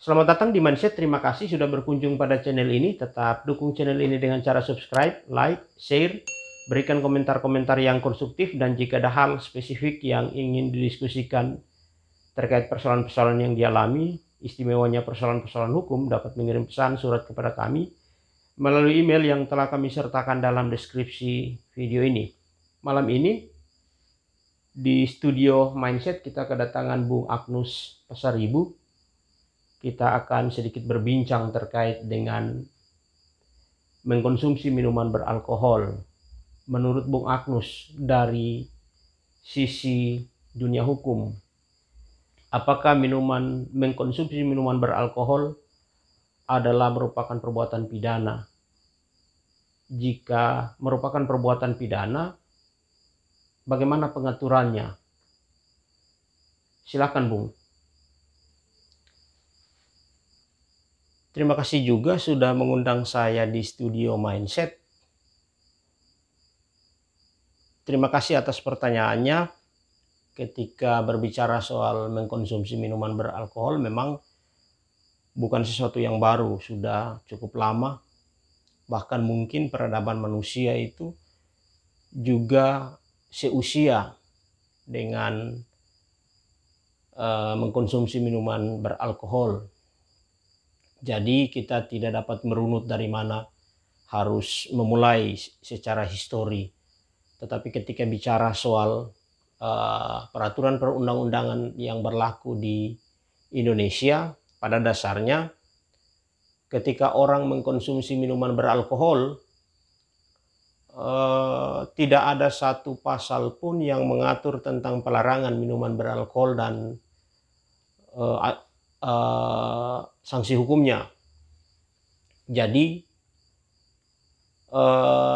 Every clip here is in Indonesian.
Selamat datang di Mindset, terima kasih sudah berkunjung pada channel ini. Tetap dukung channel ini dengan cara subscribe, like, share, berikan komentar-komentar yang konstruktif, dan jika ada hal spesifik yang ingin didiskusikan terkait persoalan-persoalan yang dialami, istimewanya persoalan-persoalan hukum, dapat mengirim pesan surat kepada kami melalui email yang telah kami sertakan dalam deskripsi video ini. Malam ini di studio Mindset kita kedatangan Bung Agnus Pasaribu. Kita akan sedikit berbincang terkait dengan mengkonsumsi minuman beralkohol. Menurut Bung Agnus, dari sisi dunia hukum, apakah mengkonsumsi minuman beralkohol adalah merupakan perbuatan pidana? Jika merupakan perbuatan pidana, bagaimana pengaturannya? Silakan, Bung. Terima kasih juga sudah mengundang saya di studio Mindset. Terima kasih atas pertanyaannya. Ketika berbicara soal mengkonsumsi minuman beralkohol, memang bukan sesuatu yang baru, sudah cukup lama. Bahkan mungkin peradaban manusia itu juga seusia dengan mengkonsumsi minuman beralkohol. Jadi kita tidak dapat merunut dari mana harus memulai secara histori. Tetapi ketika bicara soal peraturan perundang-undangan yang berlaku di Indonesia, pada dasarnya ketika orang mengkonsumsi minuman beralkohol, tidak ada satu pasal pun yang mengatur tentang pelarangan minuman beralkohol dan sanksi hukumnya. Jadi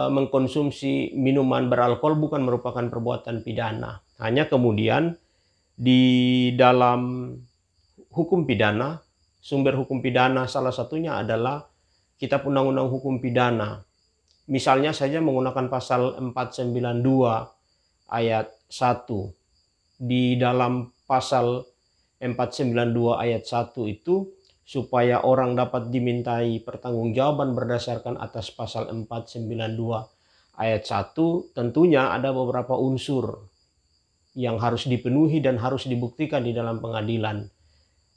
mengkonsumsi minuman beralkohol bukan merupakan perbuatan pidana. Hanya kemudian di dalam hukum pidana, sumber hukum pidana salah satunya adalah Kitab Undang-Undang Hukum Pidana. Misalnya saja menggunakan pasal 492 ayat 1. Di dalam pasal 492 ayat 1 itu, supaya orang dapat dimintai pertanggungjawaban berdasarkan atas pasal 492 ayat 1, tentunya ada beberapa unsur yang harus dipenuhi dan harus dibuktikan di dalam pengadilan.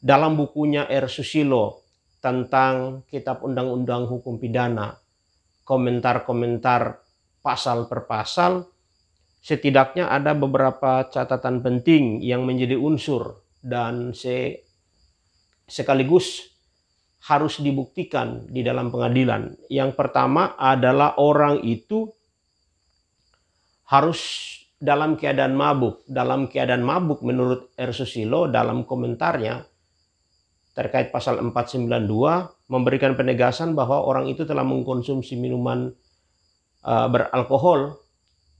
Dalam bukunya R. Susilo tentang Kitab Undang-Undang Hukum Pidana, komentar-komentar pasal per pasal, setidaknya ada beberapa catatan penting yang menjadi unsur dan sekaligus harus dibuktikan di dalam pengadilan. Yang pertama adalah orang itu harus dalam keadaan mabuk. Dalam keadaan mabuk menurut R. Susilo dalam komentarnya terkait pasal 492 memberikan penegasan bahwa orang itu telah mengkonsumsi minuman beralkohol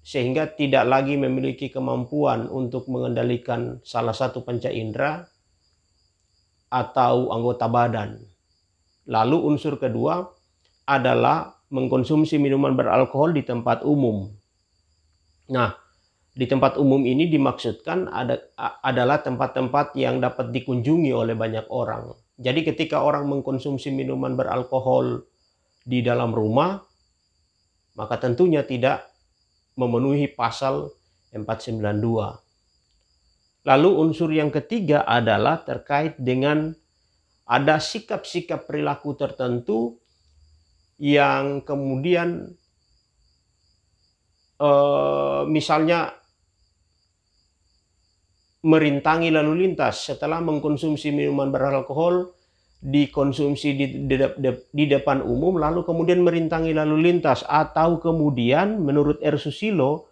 sehingga tidak lagi memiliki kemampuan untuk mengendalikan salah satu panca indera atau anggota badan. Lalu unsur kedua adalah mengkonsumsi minuman beralkohol di tempat umum. Nah, di tempat umum ini dimaksudkan adalah tempat-tempat yang dapat dikunjungi oleh banyak orang. Jadi ketika orang mengkonsumsi minuman beralkohol di dalam rumah, maka tentunya tidak memenuhi pasal 492. Lalu unsur yang ketiga adalah terkait dengan ada sikap-sikap perilaku tertentu yang kemudian misalnya merintangi lalu lintas setelah mengkonsumsi minuman beralkohol, dikonsumsi di depan umum lalu kemudian merintangi lalu lintas, atau kemudian menurut R. Susilo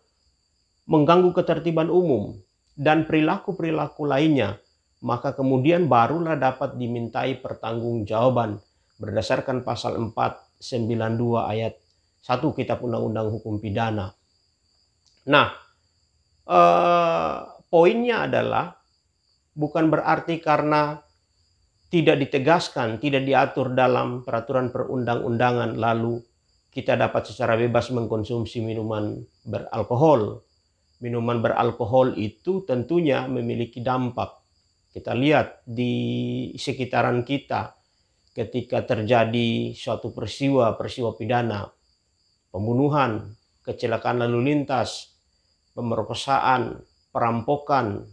mengganggu ketertiban umum dan perilaku-perilaku lainnya, maka kemudian barulah dapat dimintai pertanggungjawaban berdasarkan pasal 492 ayat 1 Kitab Undang-Undang Hukum Pidana. Nah, poinnya adalah bukan berarti karena tidak ditegaskan, tidak diatur dalam peraturan perundang-undangan lalu kita dapat secara bebas mengkonsumsi minuman beralkohol. Minuman beralkohol itu tentunya memiliki dampak Kita lihat di sekitaran kita ketika terjadi suatu peristiwa pidana, pembunuhan, kecelakaan lalu lintas, pemerkosaan, perampokan,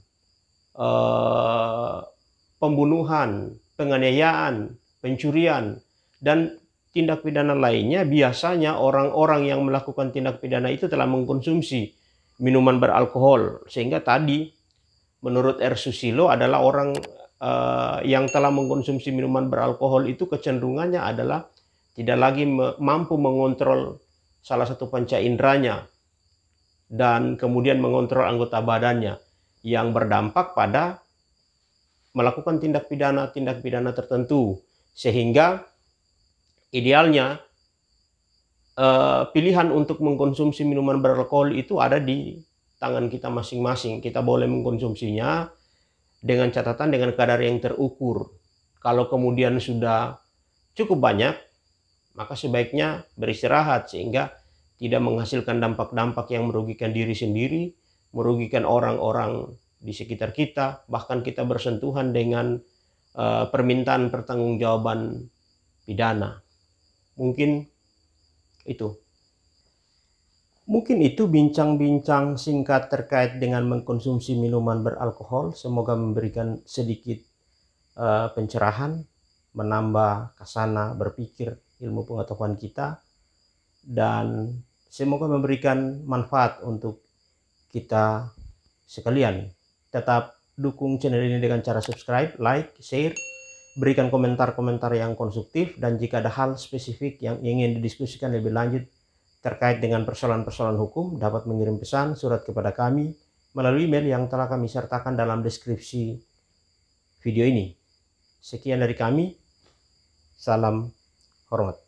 pembunuhan, penganiayaan, pencurian, dan tindak pidana lainnya. Biasanya orang-orang yang melakukan tindak pidana itu telah mengkonsumsi minuman beralkohol, sehingga tadi menurut R. Susilo adalah orang yang telah mengkonsumsi minuman beralkohol itu kecenderungannya adalah tidak lagi mampu mengontrol salah satu panca inderanya dan kemudian mengontrol anggota badannya, yang berdampak pada melakukan tindak pidana tertentu. Sehingga idealnya pilihan untuk mengkonsumsi minuman beralkohol itu ada di tangan kita masing-masing. Kita boleh mengkonsumsinya dengan catatan dengan kadar yang terukur. Kalau kemudian sudah cukup banyak, maka sebaiknya beristirahat sehingga tidak menghasilkan dampak-dampak yang merugikan diri sendiri, merugikan orang-orang di sekitar kita, bahkan kita bersentuhan dengan permintaan pertanggungjawaban pidana. Mungkin itu bincang-bincang singkat terkait dengan mengkonsumsi minuman beralkohol. Semoga memberikan sedikit pencerahan, menambah kasana berpikir, ilmu pengetahuan kita, dan semoga memberikan manfaat untuk kita sekalian. Tetap dukung channel ini dengan cara subscribe, like, share, berikan komentar-komentar yang konstruktif, dan jika ada hal spesifik yang ingin didiskusikan lebih lanjut terkait dengan persoalan-persoalan hukum, dapat mengirim pesan surat kepada kami melalui email yang telah kami sertakan dalam deskripsi video ini. Sekian dari kami, salam hormat.